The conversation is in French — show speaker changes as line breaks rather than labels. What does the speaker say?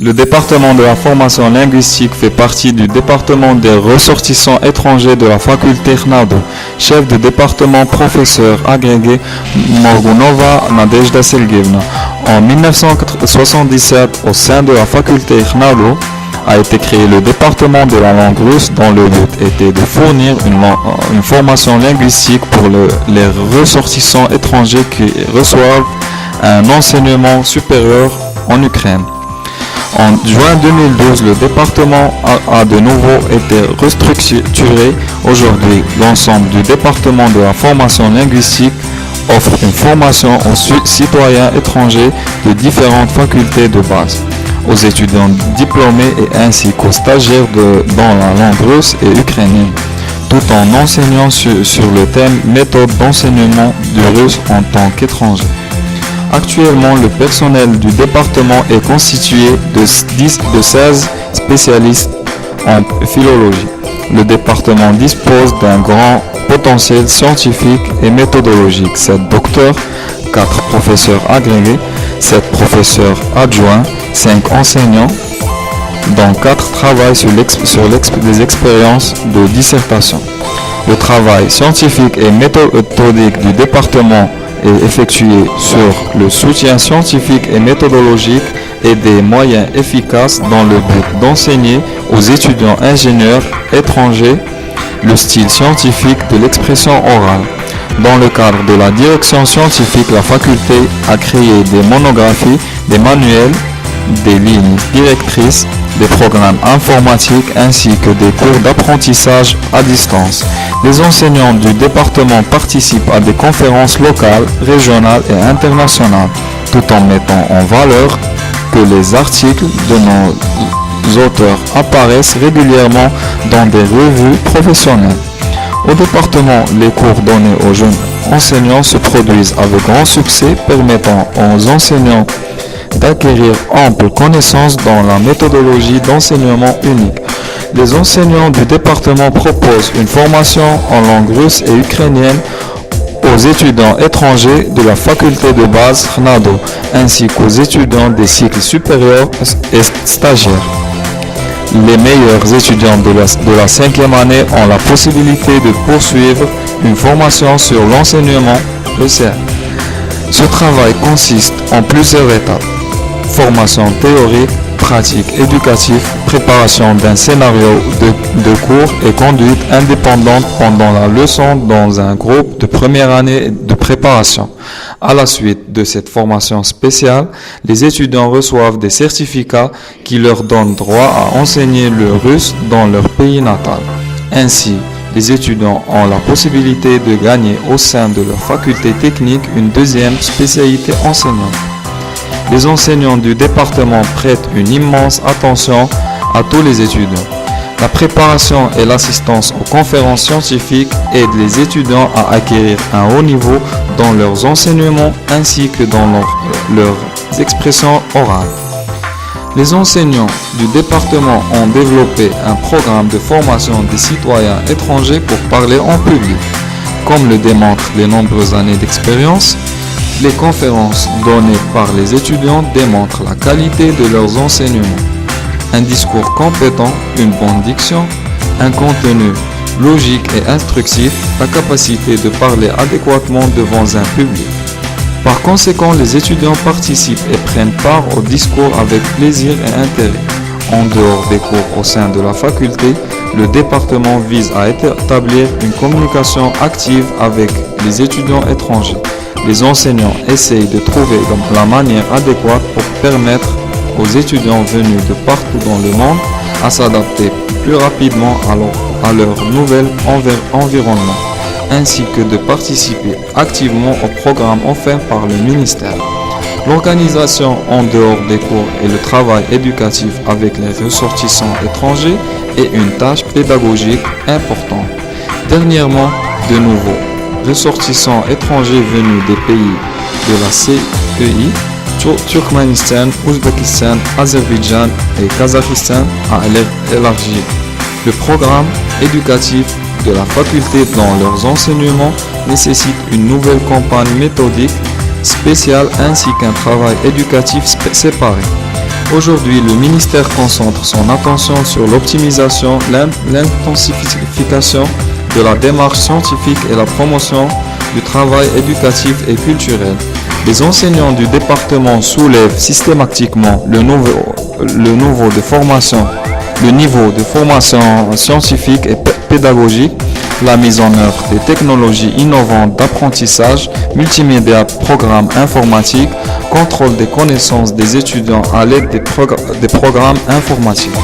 Le département de la formation linguistique fait partie du département des ressortissants étrangers de la faculté CNADO. Chef de département professeur agrégé Morgunova Nadezhda Sergeyevna. En 1977, au sein de la faculté CNADO, a été créé le département de la langue russe dont le but était de fournir une formation linguistique pour les ressortissants étrangers qui reçoivent un enseignement supérieur en Ukraine. En juin 2012, le département a de nouveau été restructuré. Aujourd'hui, l'ensemble du département de la formation linguistique offre une formation aux citoyens étrangers de différentes facultés de base, aux étudiants diplômés et ainsi qu'aux stagiaires dans la langue russe et ukrainienne, tout en enseignant sur le thème méthode d'enseignement du russe en tant qu'étranger. Actuellement, le personnel du département est constitué de 16 spécialistes en philologie. Le département dispose d'un grand potentiel scientifique et méthodologique. 7 docteurs, 4 professeurs agrégés, 7 professeurs adjoints, 5 enseignants, dont 4 travaillent sur des expériences de dissertation. Le travail scientifique et méthodique du département est effectué sur le soutien scientifique et méthodologique et des moyens efficaces dans le but d'enseigner aux étudiants ingénieurs étrangers le style scientifique de l'expression orale. Dans le cadre de la direction scientifique, la faculté a créé des monographies, des manuels, des lignes directrices, des programmes informatiques ainsi que des cours d'apprentissage à distance. Les enseignants du département participent à des conférences locales, régionales et internationales, tout en mettant en valeur que les articles de nos auteurs apparaissent régulièrement dans des revues professionnelles. Au département, les cours donnés aux jeunes enseignants se produisent avec grand succès, permettant aux enseignants d'acquérir ample connaissance dans la méthodologie d'enseignement unique. Les enseignants du département proposent une formation en langue russe et ukrainienne aux étudiants étrangers de la faculté de base CNADO, ainsi qu'aux étudiants des cycles supérieurs et stagiaires. Les meilleurs étudiants de la 5e année ont la possibilité de poursuivre une formation sur l'enseignement ECR. Ce travail consiste en plusieurs étapes: formation théorique, pratique éducative, préparation d'un scénario de cours et conduite indépendante pendant la leçon dans un groupe de première année de préparation. À la suite de cette formation spéciale, les étudiants reçoivent des certificats qui leur donnent droit à enseigner le russe dans leur pays natal. Ainsi, les étudiants ont la possibilité de gagner au sein de leur faculté technique une deuxième spécialité enseignante. Les enseignants du département prêtent une immense attention à tous les étudiants. La préparation et l'assistance aux conférences scientifiques aident les étudiants à acquérir un haut niveau dans leurs enseignements ainsi que dans leurs expressions orales. Les enseignants du département ont développé un programme de formation des citoyens étrangers pour parler en public. Comme le démontrent les nombreuses années d'expérience, les conférences données par les étudiants démontrent la qualité de leurs enseignements. Un discours compétent, une bonne diction, un contenu logique et instructif, la capacité de parler adéquatement devant un public. Par conséquent, les étudiants participent et prennent part au discours avec plaisir et intérêt. En dehors des cours au sein de la faculté, le département vise à établir une communication active avec les étudiants étrangers. Les enseignants essayent de trouver la manière adéquate pour permettre aux étudiants venus de partout dans le monde à s'adapter plus rapidement à leur nouvel environnement, ainsi que de participer activement au programme offert par le ministère. L'organisation en dehors des cours et le travail éducatif avec les ressortissants étrangers est une tâche pédagogique importante. Dernièrement, de nouveaux ressortissants étrangers venus des pays de la CEI, Turkménistan, Ouzbékistan, Azerbaïdjan et Kazakhstan a élargi le programme éducatif de la faculté dans leurs enseignements nécessite une nouvelle campagne méthodique spéciale ainsi qu'un travail éducatif séparé. Aujourd'hui, le ministère concentre son attention sur l'optimisation, l'intensification de la démarche scientifique et la promotion du travail éducatif et culturel. Les enseignants du département soulèvent systématiquement le niveau de formation scientifique et pédagogique, la mise en œuvre des technologies innovantes d'apprentissage, multimédia, programmes informatiques, contrôle des connaissances des étudiants à l'aide des programmes informatiques.